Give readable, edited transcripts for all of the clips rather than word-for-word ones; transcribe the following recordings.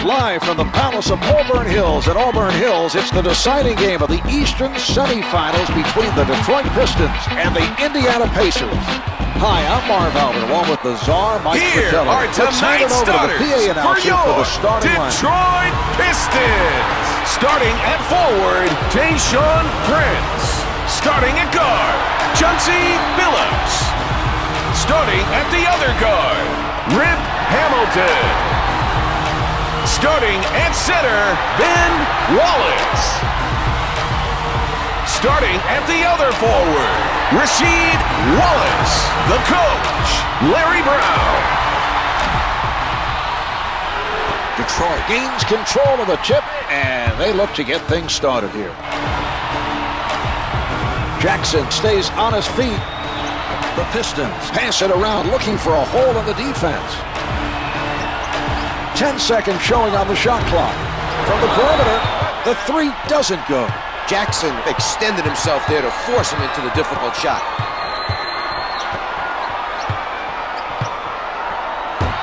Live from the Palace of Auburn Hills. At Auburn Hills, it's the deciding game of the Eastern semifinals between the Detroit Pistons and the Indiana Pacers. Hi, I'm Marv Albert, along with the Czar, Mike Here Fratello. are tonight's starters for your Detroit Pistons. Starting at forward, Tayshaun Prince. Starting at guard, Chauncey Billups. Starting at the other guard, Rip Hamilton. Starting at center, Ben Wallace. Starting at the other forward, Rasheed Wallace. The coach, Larry Brown. Detroit gains control of the tip, and they look to get things started here. Jackson stays on his feet. The Pistons pass it around, looking for a hole in the defense. 10 seconds showing on the shot clock. From the perimeter, the three doesn't go. Jackson extended himself there to force him into the difficult shot.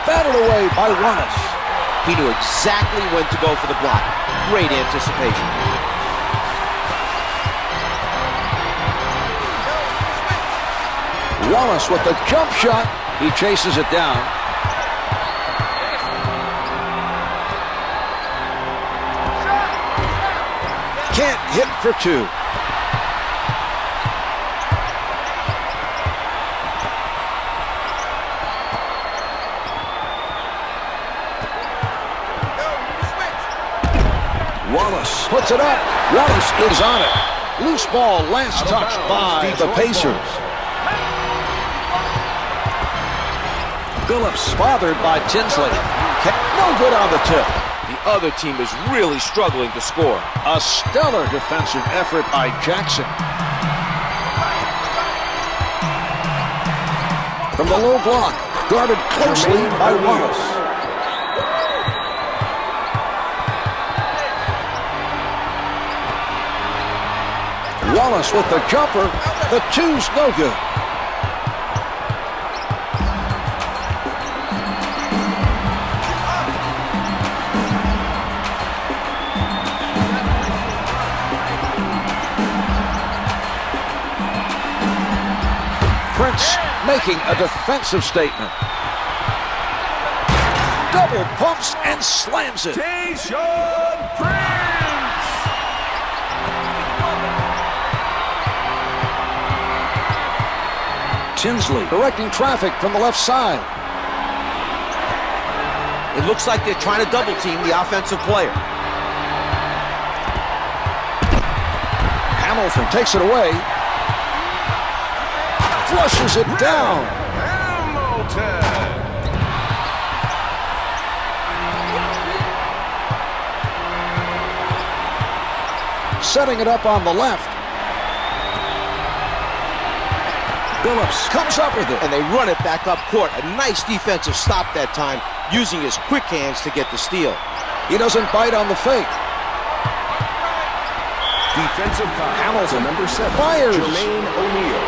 Battled away by Wallace. He knew exactly when to go for the block. Great anticipation. Wallace with the jump shot. He chases it down. Can't hit for two. Wallace puts it up. Wallace is on it. Loose ball, last touch by the Pacers. Billups bothered by Tinsley. No good on the tip. The other team is really struggling to score. A stellar defensive effort by Jackson. From the low block, guarded closely by Wallace. Wallace with the jumper. The two's no good. Prince making a defensive statement. Double pumps and slams it. Tayshaun Prince. Tinsley directing traffic from the left side. It looks like they're trying to double team the offensive player. Hamilton takes it away. Flushes it down. Hamilton. Setting it up on the left. Billups comes up with it. And they run it back up court. A nice defensive stop that time, using his quick hands to get the steal. He doesn't bite on the fake. Defensive foul. Hamilton, number 7. fires. Jermaine O'Neal.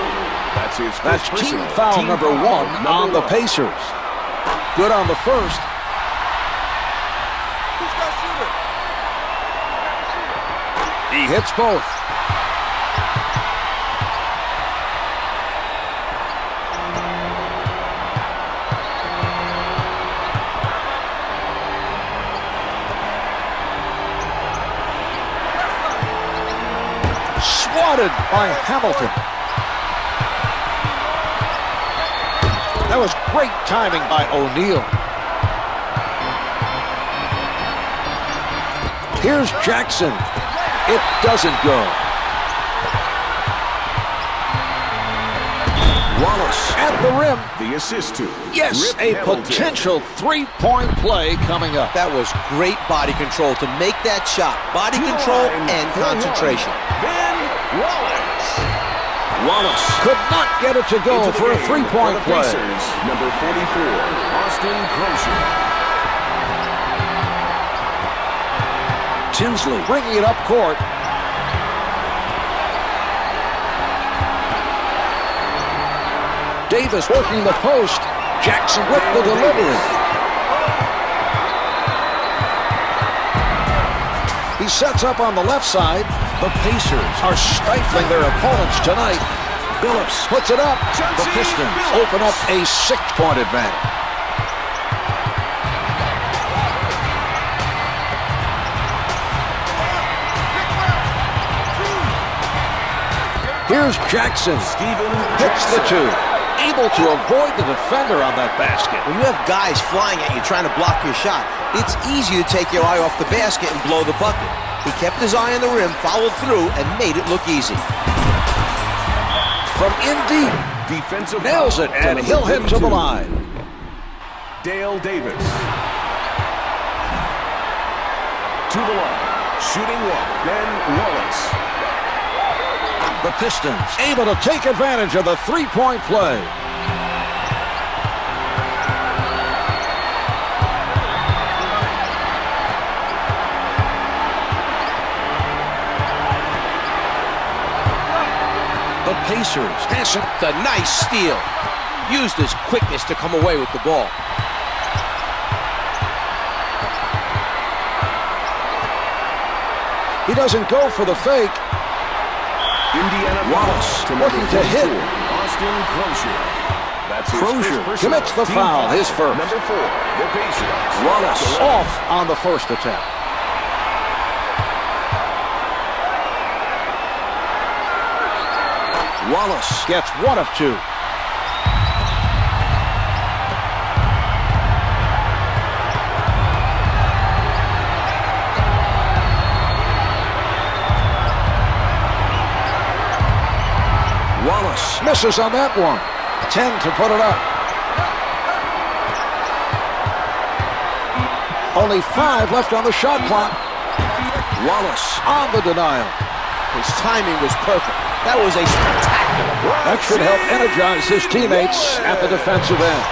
That's his That's first team personal. foul Team number foul one number on the one. Pacers. Good on the first. He hits both. Swatted by Hamilton. That was great timing by O'Neal. Here's Jackson. It doesn't go. Wallace at the rim. The assist to Yes, Rip a Hamilton. potential three-point play coming up. That was great body control to make that shot. Body control and concentration. Ben Wallace. Wallace could not get it to go Into the for a game three-point for the play. Pacers, number 44, Austin Crozier. Tinsley bringing it up court. Davis working the post. Jackson with the delivery. He sets up on the left side. The Pacers are stifling their opponents tonight. Billups puts it up. The Pistons open up a 6-point advantage. Here's Jackson. Hits the two. Able to avoid the defender on that basket. When you have guys flying at you trying to block your shot, it's easy to take your eye off the basket and blow the bucket. He kept his eye on the rim, followed through, and made it look easy. From in deep. Defensive Nails it, and he'll hit to the line. Dale Davis. To the line. Shooting one. Ben Wallace. The Pistons able to take advantage of the three-point play. The Pacers passing. The nice steal. Used his quickness to come away with the ball. He doesn't go for the fake. Indiana Wallace to looking to hit. Austin Crozier. That's his Crozier first commits the team foul, his first. Number 4, the Pacers. Wallace off on the first attempt. Wallace gets one of two. Wallace misses on that one. 10 to put it up. Only 5 left on the shot clock. Wallace on the denial. His timing was perfect. That was a spectacular. That should help energize his teammates at the defensive end.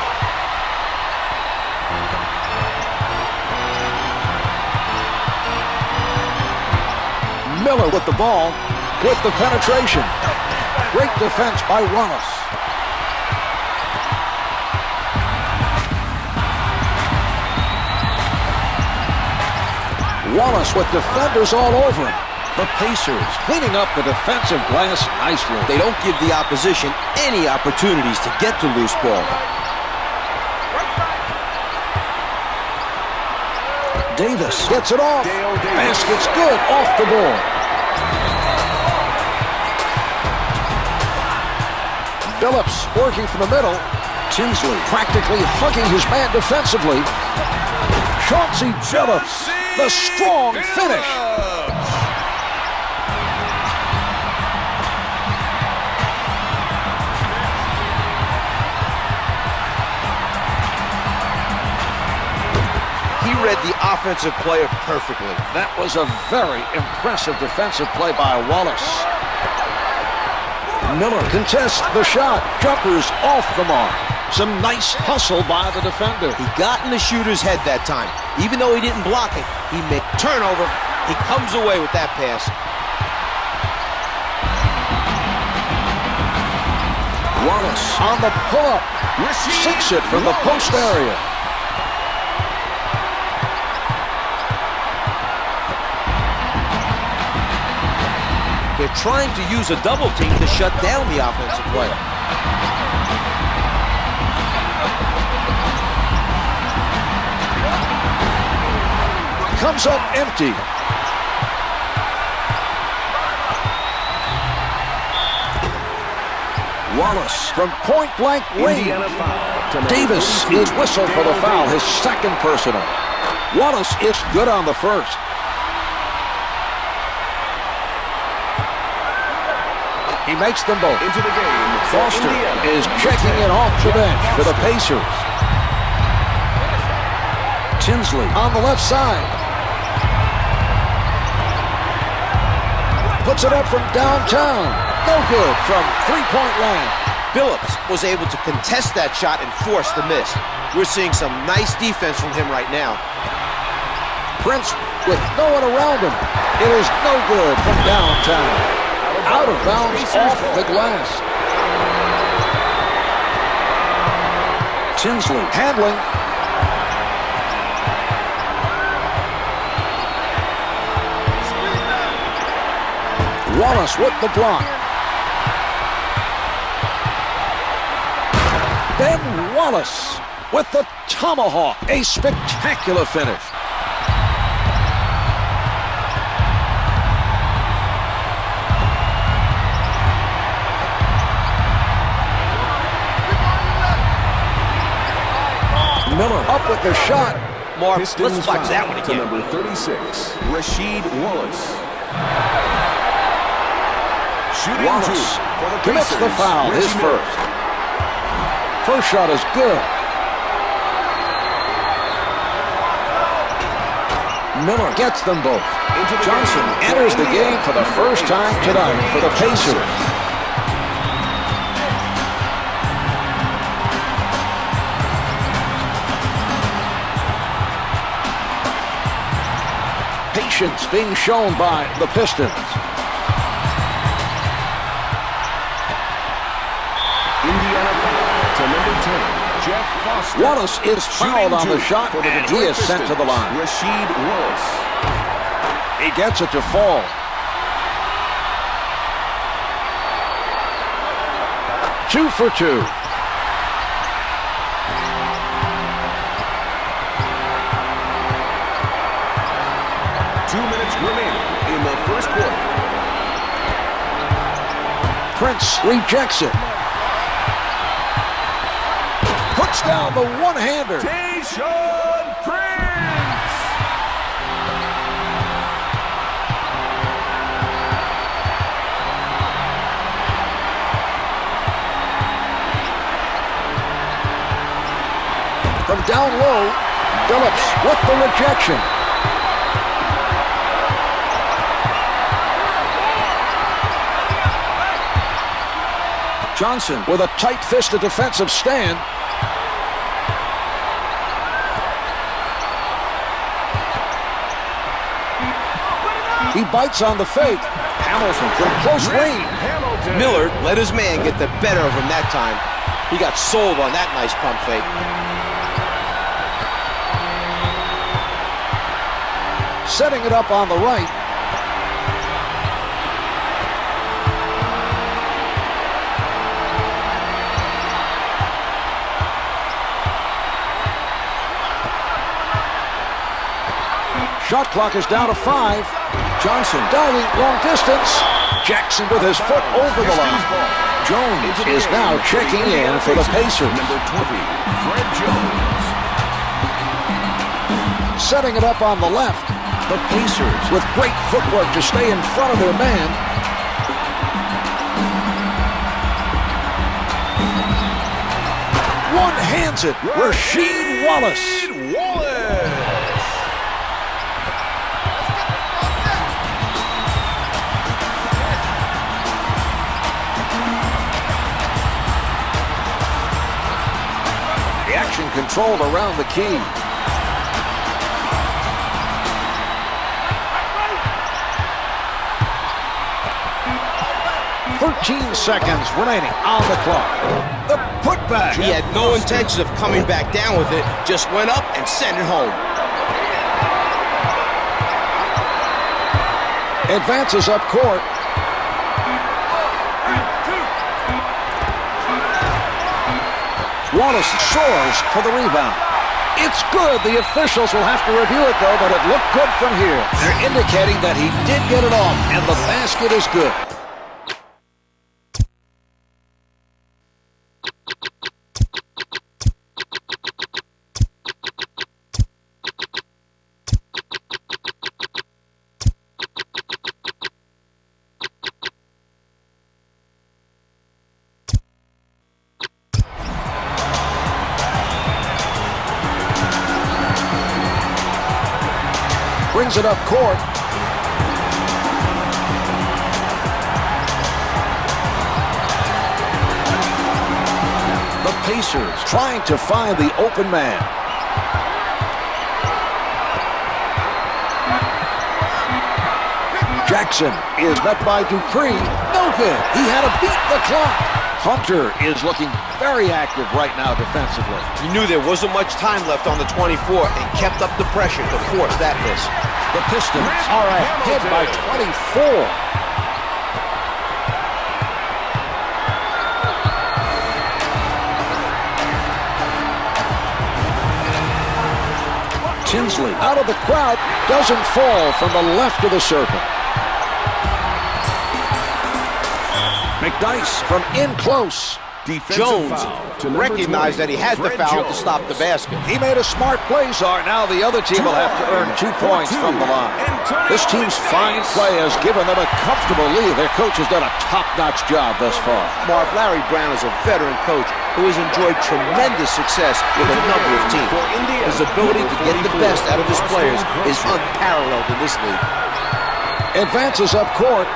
Miller with the ball, with the penetration. Great defense by Wallace. Wallace with defenders all over him. The Pacers cleaning up the defensive glass nicely. They don't give the opposition any opportunities to get the loose ball. Davis gets it off. Dale Davis. Basket's good off the board. Billups working from the middle. Tinsley practically hugging his man defensively. Chauncey Billups, the strong finish. He read the offensive player perfectly. That was a very impressive defensive play by Wallace. Miller contests the shot. Jumpers off the mark. Some nice hustle by the defender. He got in the shooter's head that time. Even though he didn't block it, he made turnover. He comes away with that pass. Wallace on the pull-up. Sinks it from the post area. They're trying to use a double team to shut down the offensive player. Comes up empty. Wallace from point-blank range. Davis is whistled for the foul, his second personal. Wallace is good on the first. He makes them both. Into the game. Foster is checking it off the bench for the Pacers. Tinsley on the left side. Puts it up from downtown. No good from three-point land. Billups was able to contest that shot and force the miss. We're seeing some nice defense from him right now. Prince with no one around him. It is no good from downtown. Out of bounds off the glass. Tinsley handling. Wallace with the block. Ben Wallace with the tomahawk. A spectacular finish. Miller up with the shot. Mark, Pistons let's watch that one to again. number 36, Rasheed Wallace. Shooting Wallace two for the commits Pacers, the foul, his Reggie Miller. first. First shot is good. Miller gets them both. Johnson enters the game for the first time tonight for the Pacers. Patience being shown by the Pistons. Indiana foul to number 10, Jeff Foster. Wallace is fouled on the shot, for the and he Detroit is sent to the Pistons, line. Rasheed Wallace. He gets it to fall. Two for two. Remaining in the first quarter. Prince rejects it. Puts down the one-hander. Tayshaun Prince. From down low, Phillips with the rejection. Johnson with a tight-fisted defensive stand. He bites on the fake. Hamilton from close range. Miller let his man get the better of him that time. He got sold on that nice pump fake. Setting it up on the right. Shot clock is down to 5. Johnson diving long distance. Jackson with his foot over the line. Jones is now checking in for the Pacers. Number 20, Fred Jones. Setting it up on the left. The Pacers with great footwork to stay in front of their man. One hands it. Rasheed Wallace. The action controlled around the key. .13 seconds remaining on the clock. The putback. He had no intention of coming back down with it, just went up and sent it home. Advances up court. Wallace soars for the rebound. It's good. The officials will have to review it, though, but it looked good from here. They're indicating that he did get it off, and the basket is good. Brings it up court. The Pacers trying to find the open man. Jackson is met by Dupree. No good. He had to beat the clock. Hunter is looking very active right now defensively. He knew there wasn't much time left on the 24 and kept up the pressure to force that miss. The Pistons are ahead by 24. Tinsley out of the crowd, doesn't fall from the left of the circle. McDyess from in close. Jones recognized that he had to foul to stop the basket. He made a smart play, Czar. Now the other team will have to earn 2 points from the line. This team's fine play has given them a comfortable lead. Their coach has done a top-notch job thus far. Marv, Larry Brown is a veteran coach who has enjoyed tremendous success with a number of teams. His ability to get the best out of his players is unparalleled in this league. Advances up court.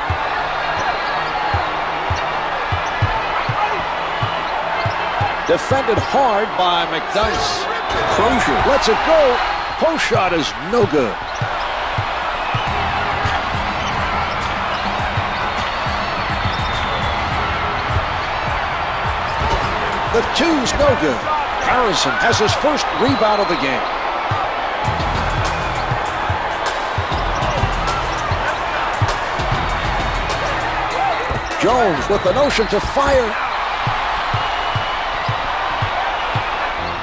Defended hard by McDyess. Crozier lets it go. Post shot is no good. The two's no good. Harrison has his first rebound of the game. Jones with the notion to fire.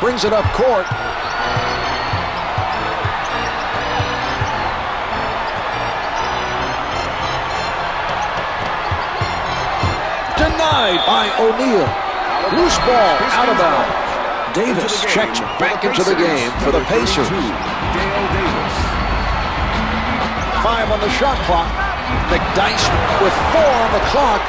Brings it up court. Denied by O'Neal. Loose ball out of bounds. Davis checks back into the game for the Pacers. 5 on the shot clock. McDyess with 4 on the clock.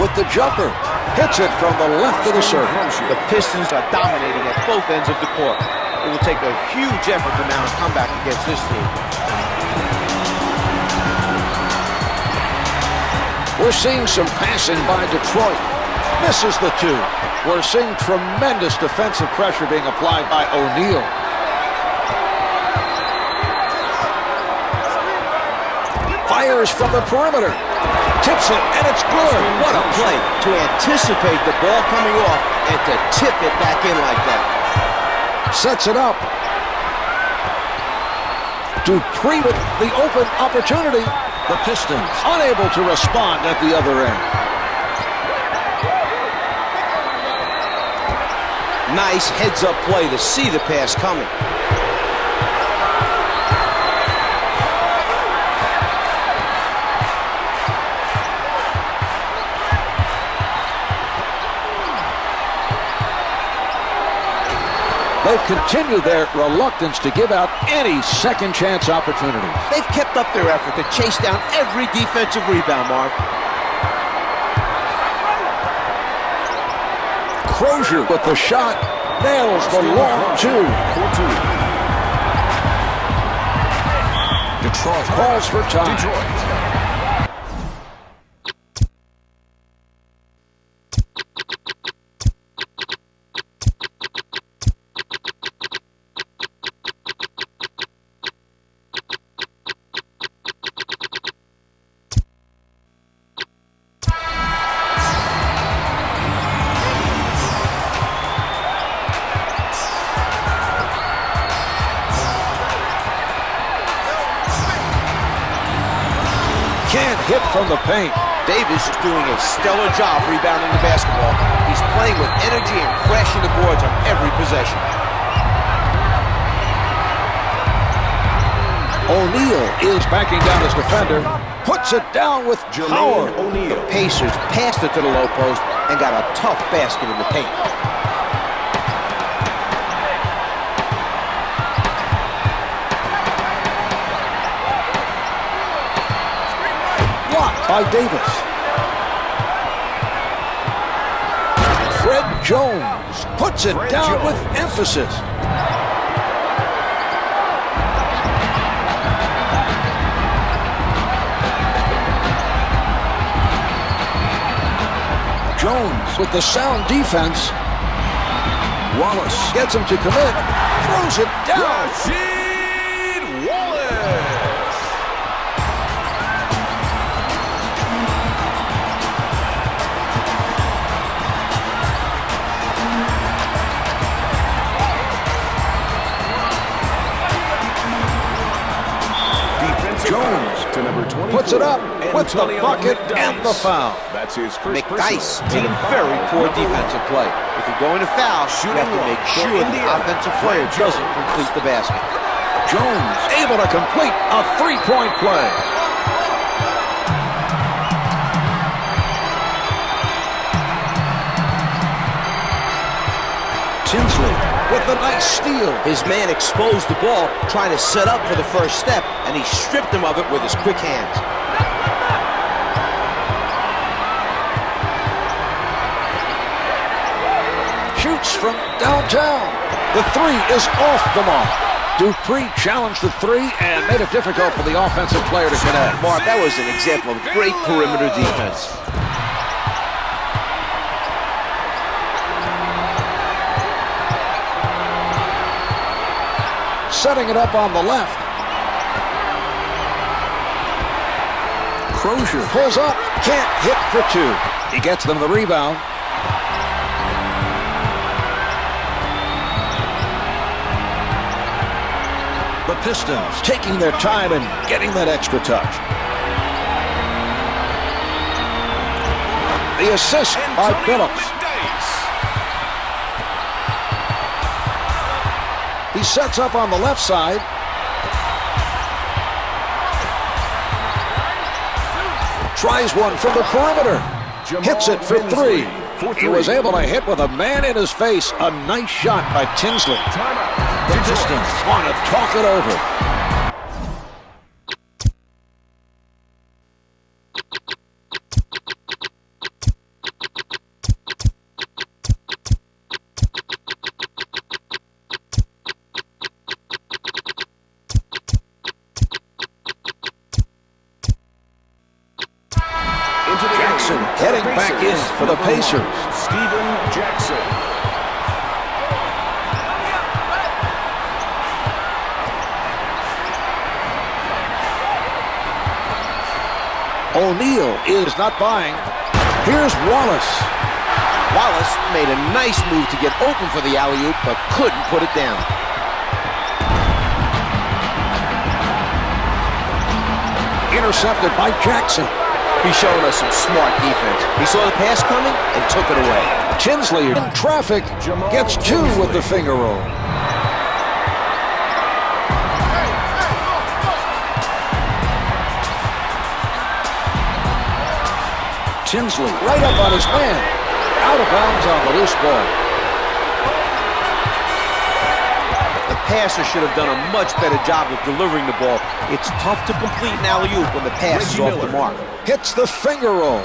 With the jumper, hits it from the left of the circle. The Pistons are dominating at both ends of the court. It will take a huge effort to mount a comeback against this team. We're seeing some passing by Detroit. Misses the 2. We're seeing tremendous defensive pressure being applied by O'Neal. Fires from the perimeter. Tips it, and it's good. What a play to anticipate the ball coming off and to tip it back in like that. Sets it up. Dupree with the open opportunity. The Pistons unable to respond at the other end. Nice heads-up play to see the pass coming. They've continued their reluctance to give out any second chance opportunities. They've kept up their effort to chase down every defensive rebound, Marv. Crozier with the shot. Nails the long 2. Detroit calls for time. Can't hit from the paint. Davis is doing a stellar job rebounding the basketball. He's playing with energy and crashing the boards on every possession. O'Neal is backing down his defender. Puts it down with power. The Pacers passed it to the low post and got a tough basket in the paint. By Davis. Fred Jones puts it down with emphasis. Jones with the sound defense. Wallace gets him to commit. Throws it down. Jones to number 24. Puts it up with the Antonio bucket McDice. and the foul. That's his first McDice, personal. team very poor defensive play. If you're going to foul, you have to make sure the offensive player doesn't complete the basket. Jones able to complete a three-point play. Tinsley with a nice steal. His man exposed the ball, trying to set up for the first step, and he stripped him of it with his quick hands. Shoots from downtown. The three is off the mark. Dupree challenged the three and made it difficult for the offensive player to connect. Mark, that was an example of great perimeter defense. Setting it up on the left. Crozier pulls up, can't hit for two. He gets them the rebound. The Pistons taking their time and getting that extra touch. The assist by Phillips. He sets up on the left side. Tries one from the perimeter. Hits it for three. He was able to hit with a man in his face. A nice shot by Tinsley. The Pistons want to talk it over. Jackson heading back in for the Pacers. Steven Jackson. O'Neal is not buying. Here's Wallace. Wallace made a nice move to get open for the alley-oop, but couldn't put it down. Intercepted by Jackson. He's showing us some smart defense. He saw the pass coming and took it away. Tinsley in traffic gets two with the finger roll. Tinsley right up on his man. Out of bounds on the loose ball. The passer should have done a much better job of delivering the ball. It's tough to complete an alley-oop when the pass is off the mark. Hits the finger roll.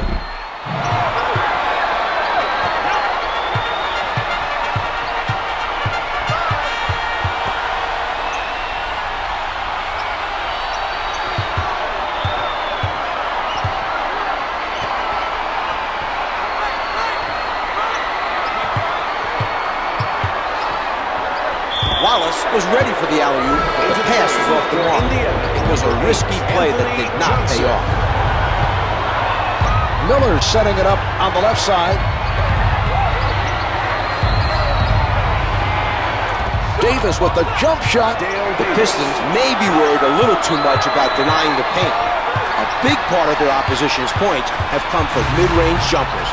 Wallace was ready for the alley-oop, but the pass was off the mark. It was a risky play that did not pay off. Miller setting it up on the left side. Davis with the jump shot. The Pistons may be worried a little too much about denying the paint. A big part of their opposition's points have come from mid-range jumpers.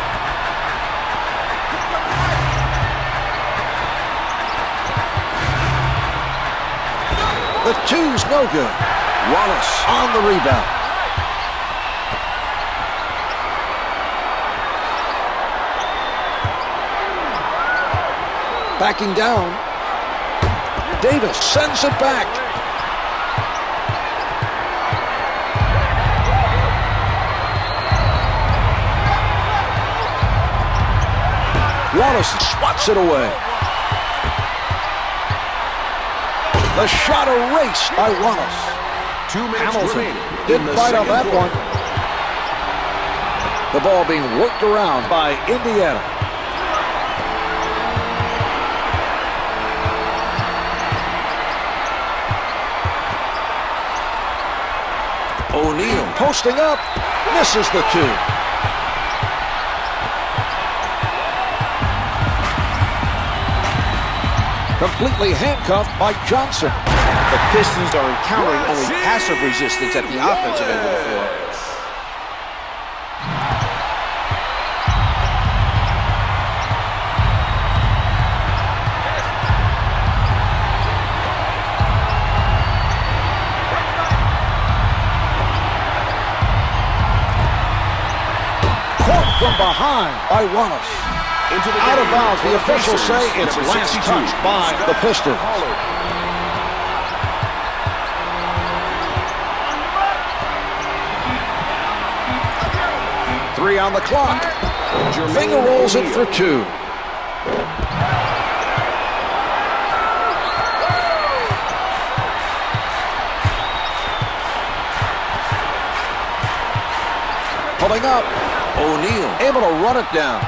The two's no good. Wallace on the rebound. Backing down. Davis sends it back. Wallace swats it away. The shot erased by Wallace. 2 minutes Hamilton remaining. didn't bite on that one. The ball being worked around by Indiana. O'Neal posting up, misses the two. Completely handcuffed by Johnson. The Pistons are encountering only passive resistance at the offensive end of the floor. Caught from behind by Wallace. Out of bounds, the officials say it's last touch by the Pistons. 3 on the clock. Finger rolls it for 2. Pulling up. O'Neal able to run it down.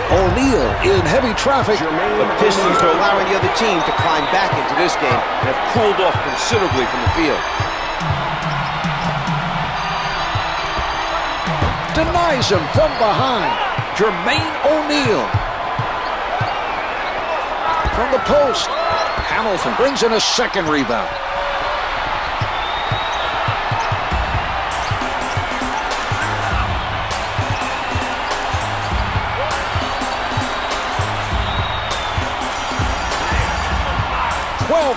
O'Neal in heavy traffic. The Pistons are allowing the other team to climb back into this game and have cooled off considerably from the field. Denies him from behind. Jermaine O'Neal. From the post. Hamilton brings in a second rebound.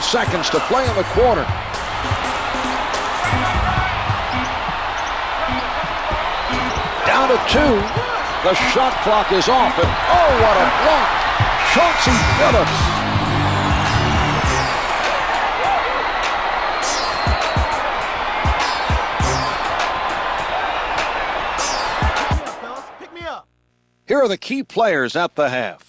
Seconds to play in the quarter. Down to 2. The shot clock is off, and oh, what a block! Chauncey Billups. Pick me up. Here are the key players at the half.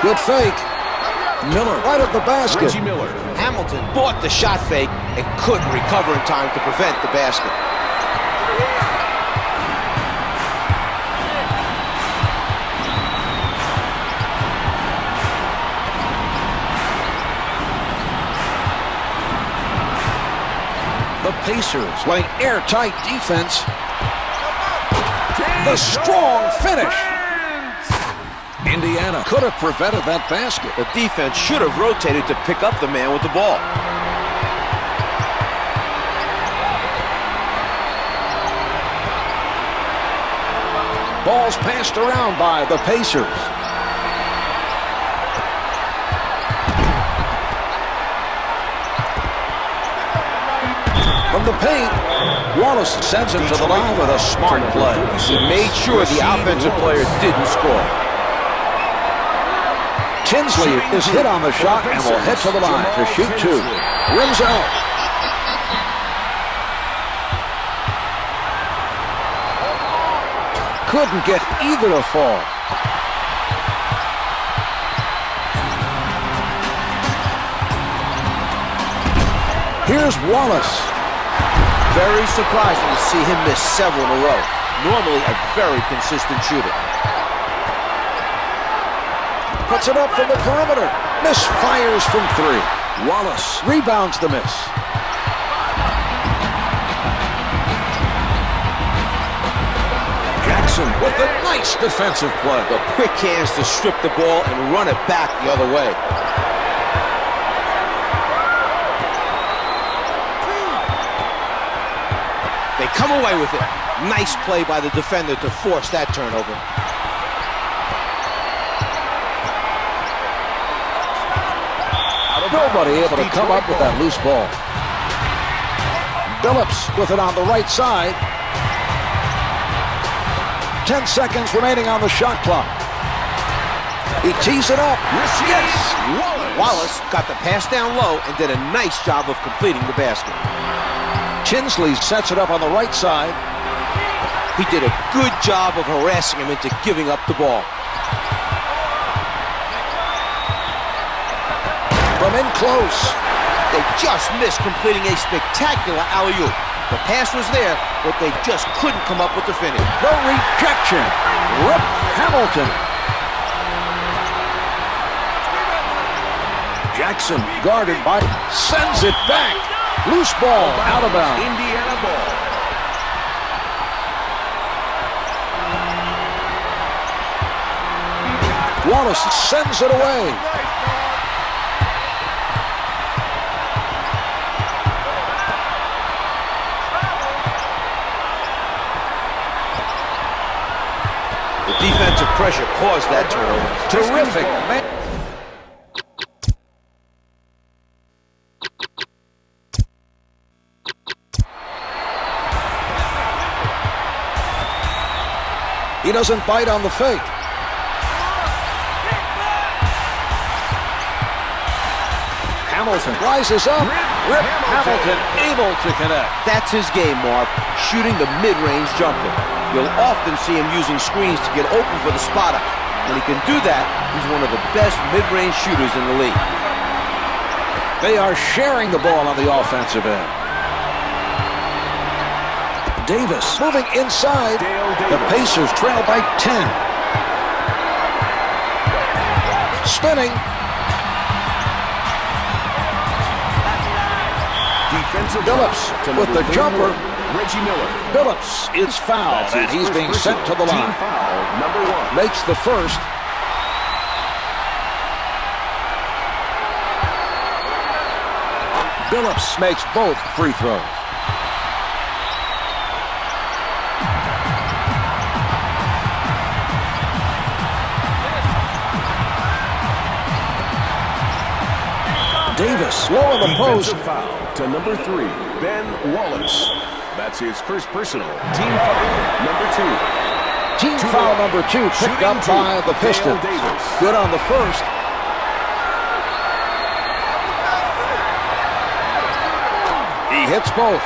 Good fake. Miller right at the basket. Miller. Hamilton bought the shot fake and couldn't recover in time to prevent the basket. The Pacers playing airtight defense. The strong finish. Indiana could have prevented that basket. The defense should have rotated to pick up the man with the ball. Ball's passed around by the Pacers. From the paint, Wallace sends him to the line with a smart play. He made sure the offensive player didn't score. Tinsley is hit on the shot and will head to the line to shoot 2. Rims out. Couldn't get either to fall. Here's Wallace. Very surprising to see him miss several in a row. Normally a very consistent shooter. Puts it up from the perimeter. Misfires from 3. Wallace rebounds the miss. Jackson with a nice defensive play. The quick hands to strip the ball and run it back the other way. They come away with it. Nice play by the defender to force that turnover. Nobody able to come up with that loose ball. Billups with it on the right side. 10 seconds remaining on the shot clock. He tees it up. Yes! Wallace got the pass down low and did a nice job of completing the basket. Tinsley sets it up on the right side. He did a good job of harassing him into giving up the ball. from in close. They just missed completing a spectacular alley-oop. The pass was there, but they just couldn't come up with the finish. The rejection. Rip Hamilton. Jackson guarded by, sends it back. Loose ball, out of bounds. Indiana ball. Wallace sends it away. The defensive pressure caused that turnover. Terrific. He doesn't bite on the fake. Hamilton rises up. Rip Hamilton able to connect. That's his game, Marv. Shooting the mid-range jumper. You'll often see him using screens to get open for the spotter. When he can do that, he's one of the best mid-range shooters in the league. They are sharing the ball on the offensive end. Davis moving inside. The Pacers trail by 10. Spinning. Defensive Phillips with the jumper. Reggie Miller. Phillips is fouled, and he's being sent to the line. Team foul, number 1. Makes the first. Phillips makes both free throws. Davis low in the post. Defensive foul to number 3, Ben Wallace. That's his first personal. Team foul number 2. Team foul number 2 picked up by the Pistons. Good on the first. He hits both.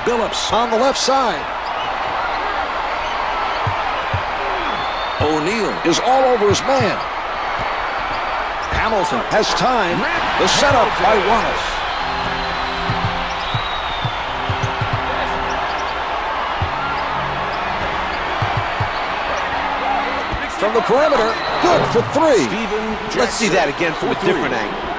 Phillips on the left side. O'Neal is all over his man. Hamilton has time. The setup by Wallace. From the perimeter, good for 3. Let's see that again from a different angle.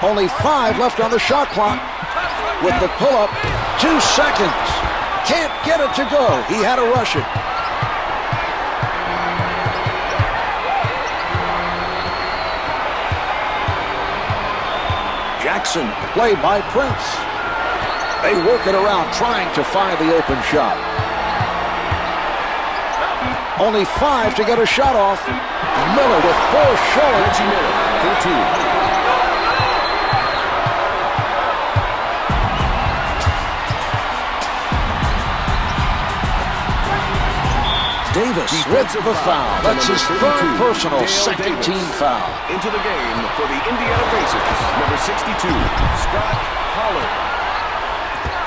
Only 5 left on the shot clock. With the pull-up, 2 seconds. Can't get it to go. He had to rush it. Jackson, played by Prince. They work it around, trying to find the open shot. Only 5 to get a shot off. Miller with 4 showing. Reggie Miller, 13. Davis with the foul. That's his third personal, second team foul. Into the game for the Indiana Pacers, number 62, Scott Pollard.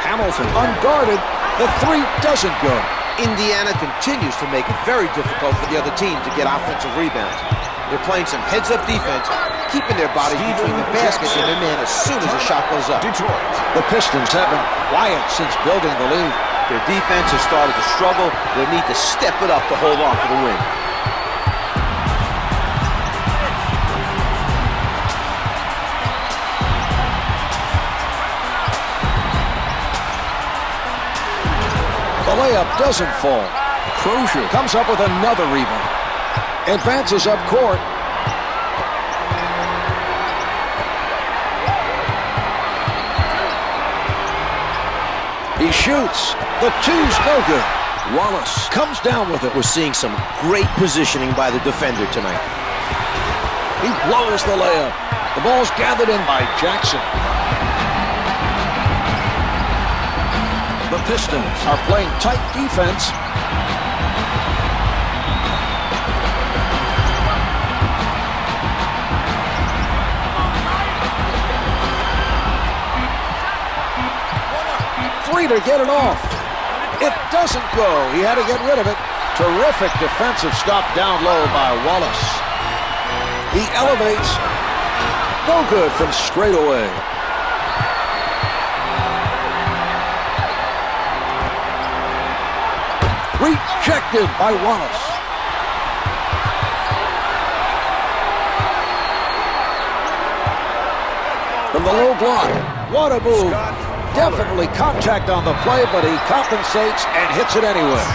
Hamilton unguarded. The 3 doesn't go. Indiana continues to make it very difficult for the other team to get offensive rebounds. They're playing some heads-up defense, keeping their bodies between the basket and their man as soon as the shot goes up. Detroit. The Pistons have been quiet since building the lead. Their defense has started to struggle. They need to step it up to hold on for the win. The layup doesn't fall. Crozier comes up with another rebound. Advances up court. He shoots. The 2's no good. Wallace comes down with it. We're seeing some great positioning by the defender tonight. He blows the layup. The ball's gathered in by Jackson. The Pistons are playing tight defense. Free to get it off. It doesn't go. He had to get rid of it. Terrific defensive stop down low by Wallace. He elevates. No good from straight away. Rejected by Wallace. From the low block. What a move. Definitely contact on the play, but he compensates and hits it anyway.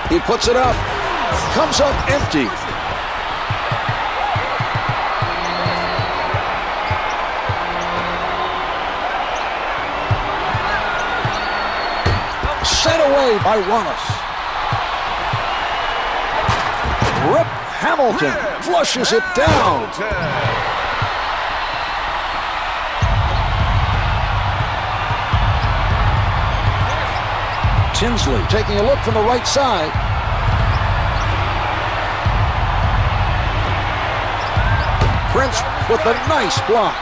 He puts it up. Comes up empty. Sent away by Wallace. Rip Hamilton flushes it down. Tinsley taking a look from the right side. Prince with the nice block.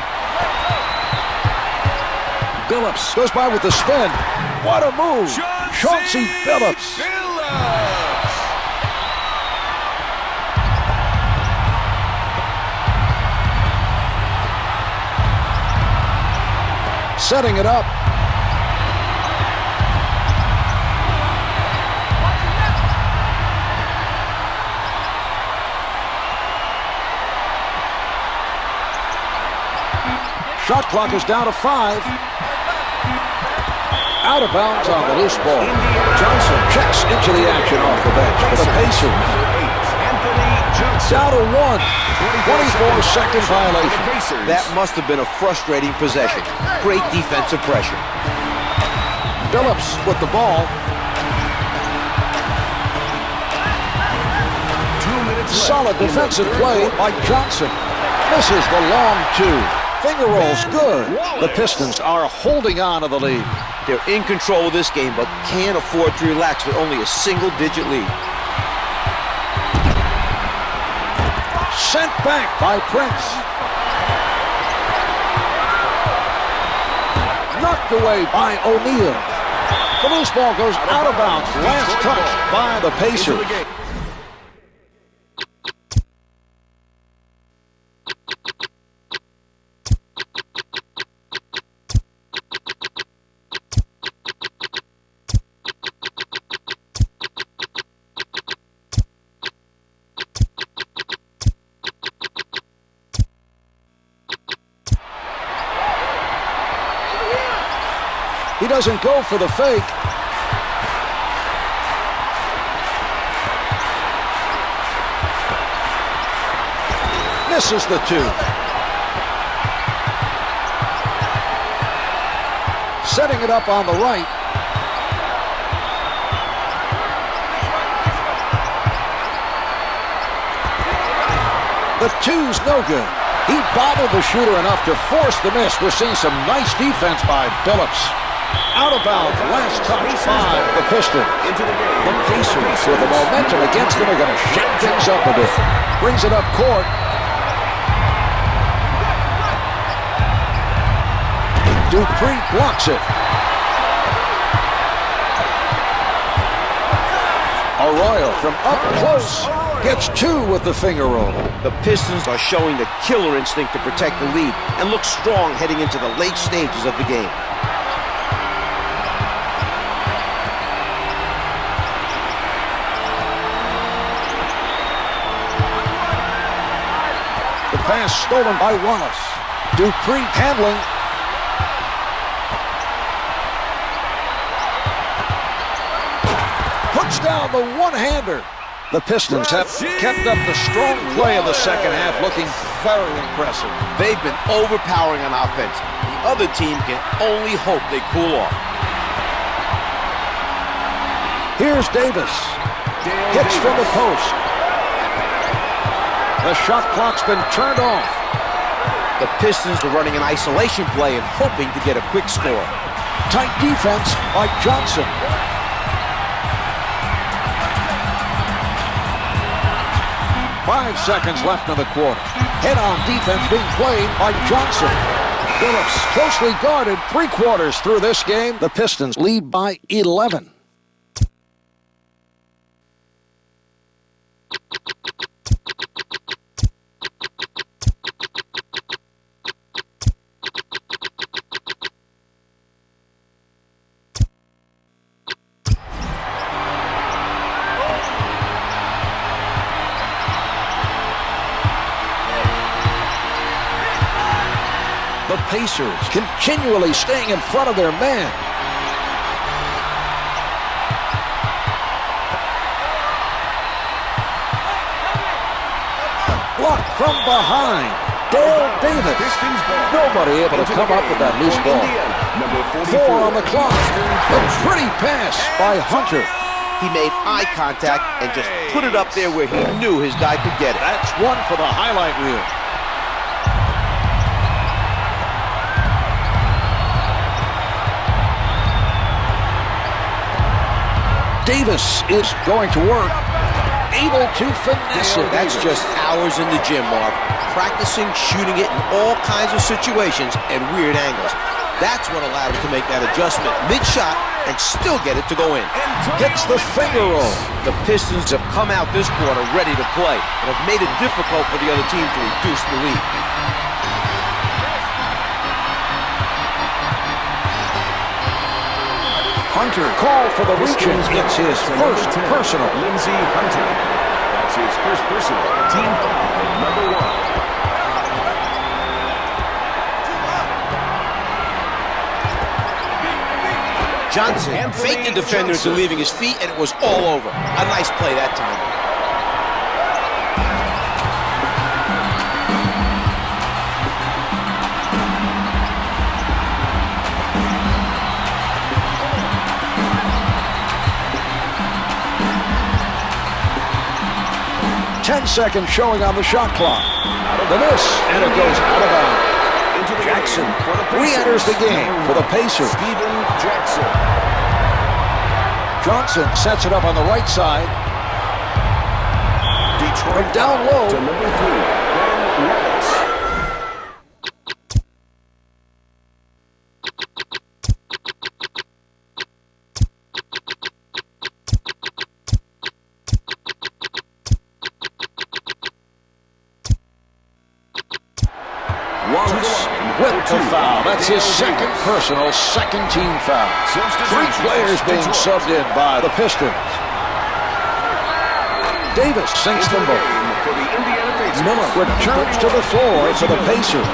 Billups goes by with the spin. What a move. Chauncey Billups. Setting it up. Shot clock is down to 5. Out of bounds on the loose ball. Johnson checks into the action off the bench for the Pacers. Down to 1. 24-second violation. That must have been a frustrating possession. Great defensive pressure. Billups with the ball. 2 minutes left. Solid defensive play by Johnson. Misses the long 2. Finger rolls good. The Pistons are holding on to the lead. They're in control of this game, but can't afford to relax with only a single-digit lead. Sent back by Prince. Knocked away by O'Neal. The loose ball goes out of bounds. Last touch by the Pacers. He doesn't go for the fake. Misses the 2. Setting it up on the right. The 2's no good. He bothered the shooter enough to force the miss. We're seeing some nice defense by Billups. Out of bounds, last touch by the Pistons. The Pacers, with the momentum against them, are going to shake things up a bit. Brings it up court. Dupree blocks it. Arroyo from up close gets 2 with the finger roll. The Pistons are showing the killer instinct to protect the lead and look strong heading into the late stages of the game. Pass stolen by Wallace. Dupree handling. Puts down the one-hander. The Pistons have kept up the strong play of the second half, looking very impressive. They've been overpowering on offense. The other team can only hope they cool off. Here's Davis. Hits from the post. The shot clock's been turned off. The Pistons are running an isolation play and hoping to get a quick score. Tight defense by Johnson. Five seconds left in the quarter. Head-on defense being played by Johnson. Phillips closely guarded 3 quarters through this game. The Pistons lead by 11. The Pacers continually staying in front of their man. Blocked from behind. Dale Davis. Nobody able to come up with that loose ball. 4 on the clock. A pretty pass by Hunter. He made eye contact and just put it up there where he knew his guy could get it. That's one for the highlight reel. Davis is going to work, able to finesse it. That's just hours in the gym, Marv. Practicing shooting it in all kinds of situations and weird angles. That's what allowed him to make that adjustment mid-shot and still get it to go in. Gets the finger roll. The Pistons have come out this quarter ready to play and have made it difficult for the other team to reduce the lead. Hunter called for the reach-in. It's his first personal. Lindsey Hunter. That's his first personal. Team foul, number 1. Johnson faked the defender into leaving his feet, and it was all over. A nice play that time. Seconds showing on the shot clock. The miss, and it goes out of bounds. Jackson re-enters the game for the Pacers. Jackson. Johnson sets it up on the right side. Detroit down low. To number 3, Ben Wallace. Wallace with the foul. That's his second personal, second team foul. 3 players being subbed in by the Pistons. Davis sinks them both. Miller returns to the floor for the Pacers.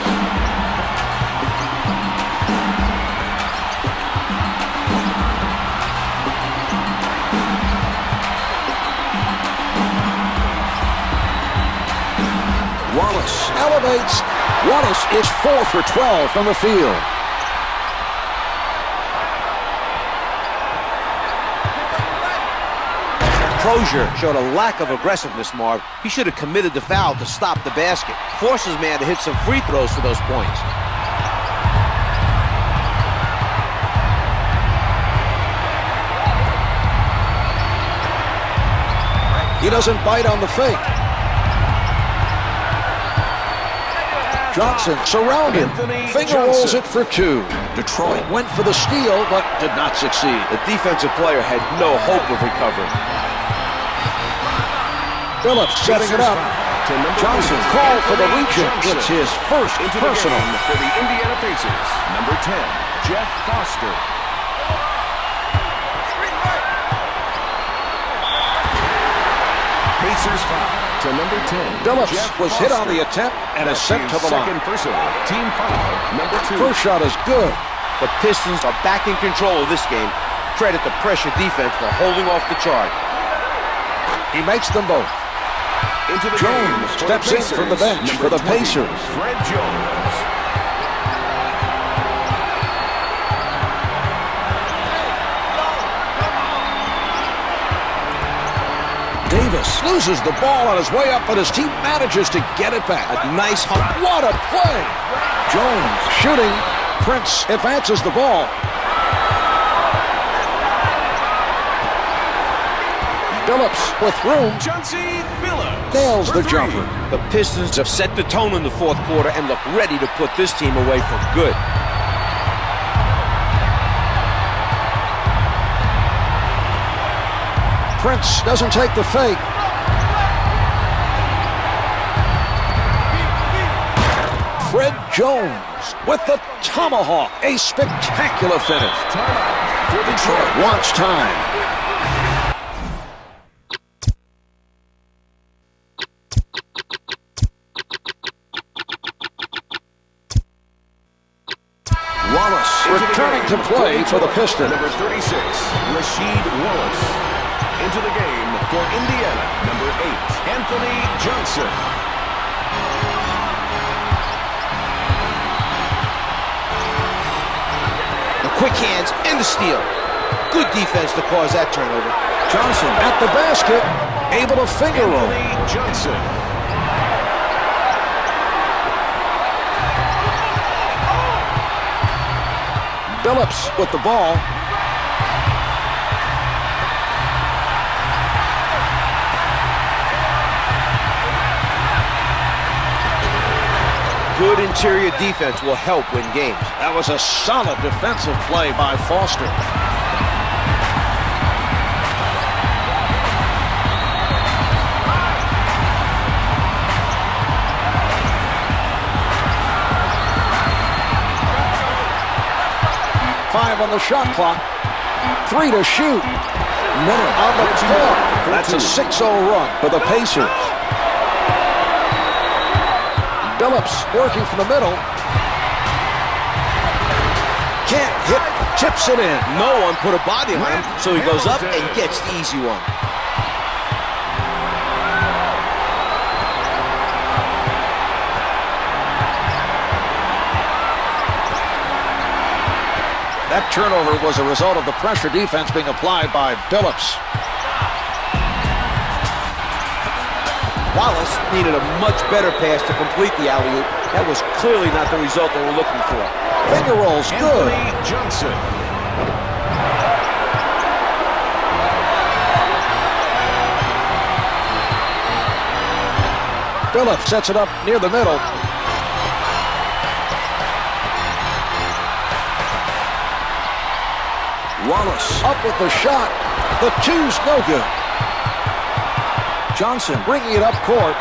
Wallace elevates. Wallace is 4 for 12 from the field. Crozier showed a lack of aggressiveness, Marv. He should have committed the foul to stop the basket. Force his man to hit some free throws for those points. He doesn't bite on the fake. Johnson surrounded. Finger rolls it for 2. Detroit went for the steal, but did not succeed. The defensive player had no hope of recovery. Phillips setting it up. Johnson called for the reach-in. It's his first personal. For the Indiana Pacers, number 10, Jeff Foster. Pacers foul to number 10. Phillips Jeff was Foster. hit on the attempt and is sent to the Second line. personal, team foul, number 2. First shot is good. The Pistons are back in control of this game. Credit the pressure defense for holding off the charge. He makes them both. Into the Jones game for steps the in from the bench Number for the 20, Pacers. Fred Jones. Wallace loses the ball on his way up, but his team manages to get it back. A nice hump. What a play! Jones shooting. Prince advances the ball. Phillips with room. Chauncey Billups Nails the for three. jumper. The Pistons have set the tone in the fourth quarter and look ready to put this team away for good. Prince doesn't take the fake. Fred Jones with the tomahawk. A spectacular finish. Timeout for Detroit. Watch time. Wallace returning to play for the Pistons. Number 36, Rasheed Wallace. Into the game for Indiana, number 8, Anthony Johnson. The quick hands and the steal. Good defense to cause that turnover. Johnson at the basket, able to finger roll. Anthony Johnson. Phillips with the ball. Good interior defense will help win games. That was a solid defensive play by Foster. Five on the shot clock. 3 to shoot. Miller on the floor. That's a 6-0 run for the Pacers. Phillips working from the middle. Can't hit, chips it in. No one put a body on him, so he goes up and gets the easy one. That turnover was a result of the pressure defense being applied by Phillips. Wallace needed a much better pass to complete the alley-oop. That was clearly not the result they were looking for. Finger rolls good. Anthony Johnson. Phillips sets it up near the middle. Wallace up with the shot. The two's no good. Johnson bringing it up court.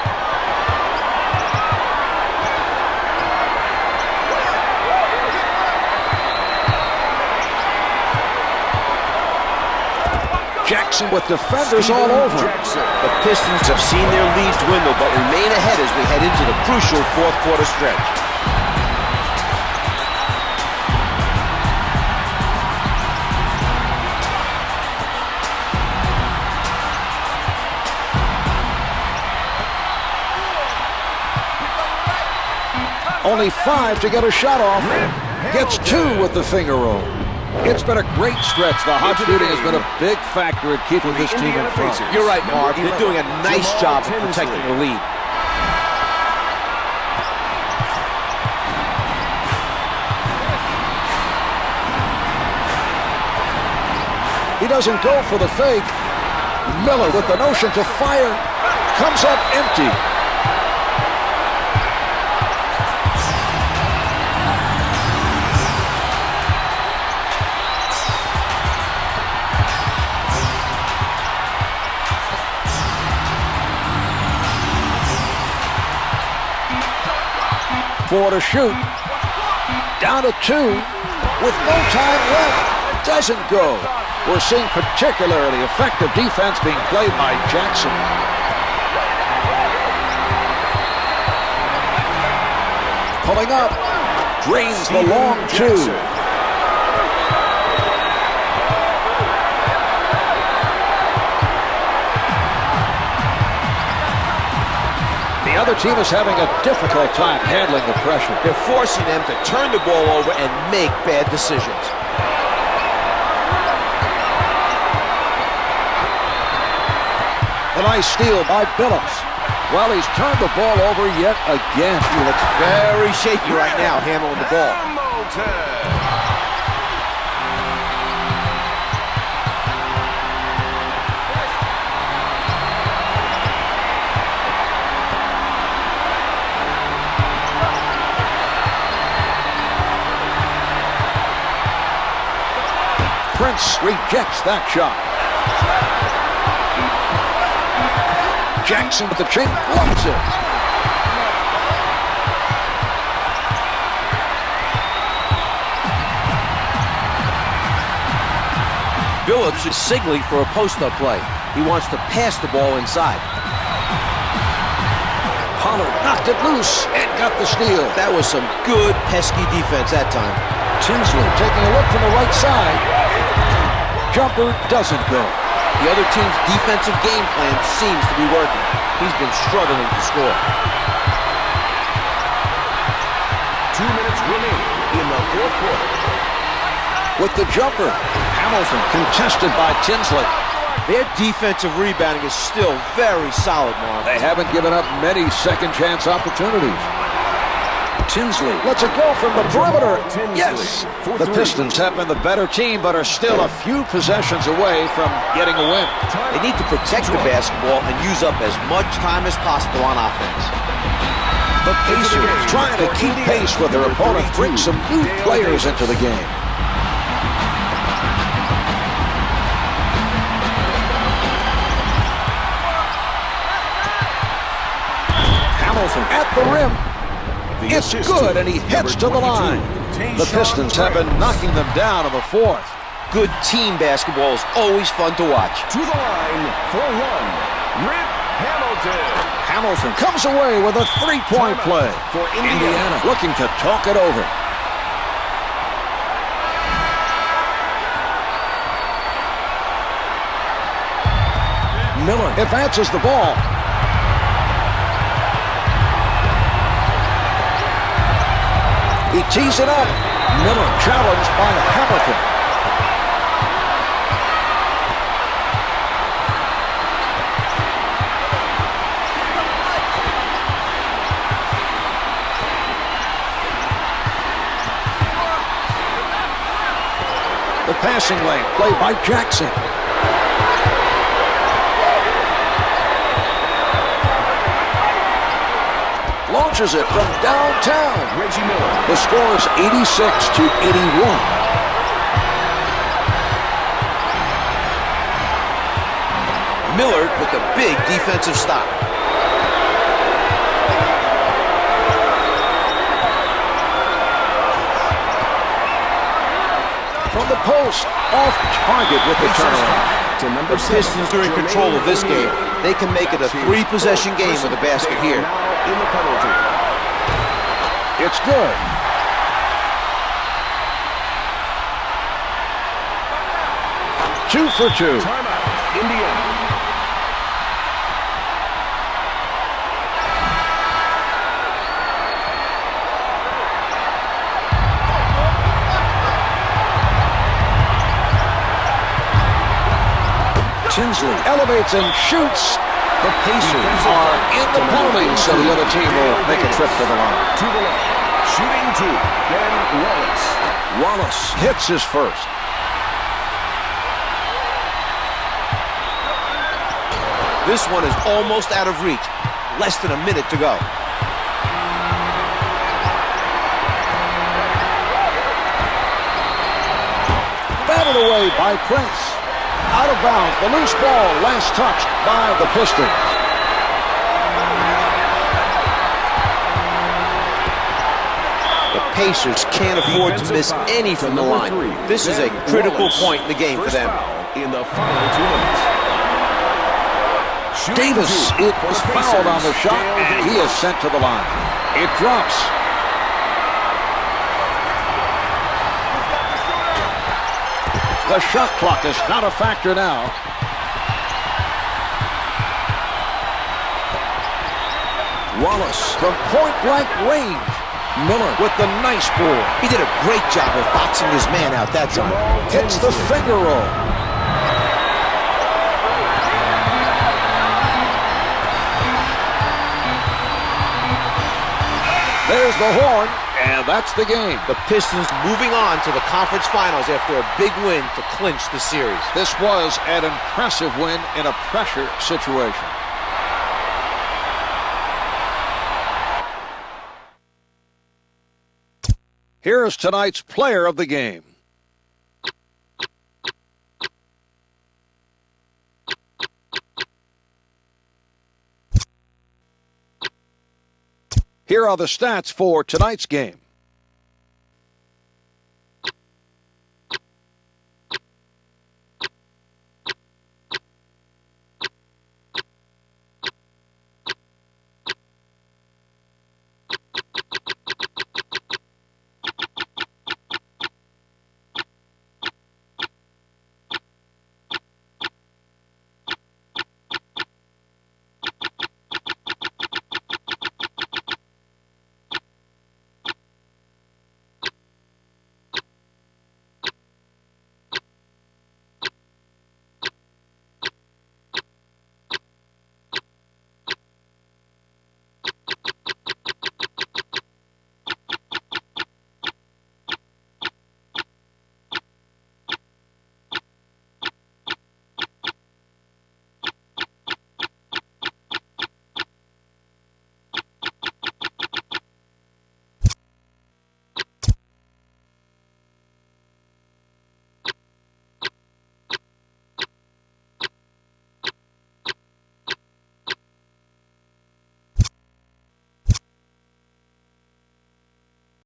Jackson with defenders all over. The Pistons have seen their lead dwindle, but remain ahead as we head into the crucial fourth quarter stretch. Only 5 to get a shot off. Gets 2 with the finger roll. It's been a great stretch. The hot shooting has been a big factor in keeping this team in front. You're right, Marv. They're doing a nice job of protecting the lead. He doesn't go for the fake. Miller with the notion to fire. Comes up empty. Four to shoot. Down to 2 with no time left. Doesn't go. We're seeing particularly effective defense being played by Jackson. Pulling up. Drains the long 2. The other team is having a difficult time handling the pressure. They're forcing them to turn the ball over and make bad decisions. A nice steal by Billups. Well, he's turned the ball over yet again. He looks very shaky right now handling the ball. Prince rejects that shot. Jackson with the chink, blocks it. Billups is signaling for a post-up play. He wants to pass the ball inside. Pollard knocked it loose and got the steal. That was some good, pesky defense that time. Tinsley taking a look from the right side. Jumper doesn't go. The other team's defensive game plan seems to be working. He's been struggling to score. 2 minutes remaining in the fourth quarter. With the jumper, Hamilton contested by Tinsley. Their defensive rebounding is still very solid, Marv. They haven't given up many second chance opportunities. Tinsley lets it go from the perimeter. Yes, the Pistons have been the better team, but are still a few possessions away from getting a win. They need to protect the basketball and use up as much time as possible on offense. The Pacers trying to keep pace with their opponent, bring some new players into the game. Hamilton at the rim. It's good, and he heads to the line. The Pistons have been knocking them down in the fourth. Good team basketball is always fun to watch. To the line for one, Rip Hamilton. Hamilton comes away with a three-point play. For Indiana. Looking to talk it over. Miller advances the ball. He tees it up. Miller challenged by Hamilton. The passing lane played by Jackson. Launches it from downtown. Reggie Miller. The score is 86-81. Miller with a big defensive stop. From the post, off target with the turnaround. The Pistons are in control of this game. They can make it a three-possession game with a basket here. In the penalty. It's good. Two for two. Timeout, Indiana. Tinsley elevates and shoots. The Pacers are in the penalty, so the other team will make a trip to the line. To the line. Shooting two, Ben Wallace. Wallace hits his first. This one is almost out of reach. Less than a minute to go. Batted away by Prince. Out of bounds, the loose ball, last touched by the Pistons. The Pacers can't afford to miss any from the line. This is a critical point in the game for them. In the final 2 minutes. Davis is fouled on the shot, and he is sent to the line. It drops. The shot clock is not a factor now. Wallace from point-blank range. Miller with the nice ball. He did a great job of boxing his man out that time. Hits the finger roll. There's the horn, and that's the game. The Pistons moving on to the conference finals after a big win to clinch the series. This was an impressive win in a pressure situation. Here is tonight's player of the game. Here are the stats for tonight's game.